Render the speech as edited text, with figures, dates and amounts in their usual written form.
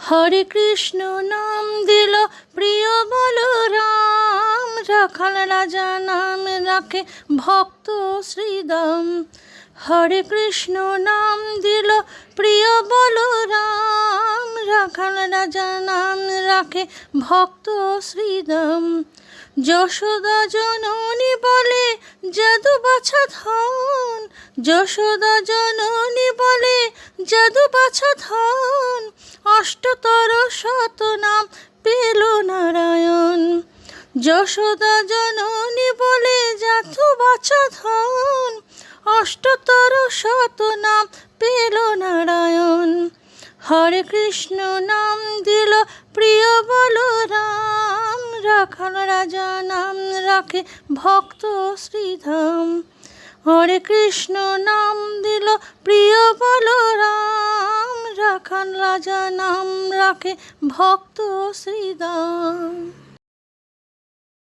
হরে কৃষ্ণ নাম দিল প্রিয় বলরাম, রাখাল রাজা নাম রাখে ভক্ত শ্রীদাম। হরে কৃষ্ণ নাম দিল প্রিয় বলরাম, রাখাল রাজা নাম রাখে ভক্ত শ্রীদাম। যশোদা জননী বলে যদু বাছা ধন, যশোদা জননী বলে যদু বাছা ধন, অষ্টতর শত নাম পেল নারায়ণ। যশোদা জননী বলে যদু বাছা ধন, অষ্টতর শত নাম পেল নারায়ণ। হরে কৃষ্ণ নাম দিল প্রিয় বলরাম, রাখাল রাজা নাম রাখে ভক্ত শ্রীধাম। হরে কৃষ্ণ নাম দিল প্রিয় বলরাম, রাখাল রাজা নাম রাখে ভক্ত শ্রীধাম।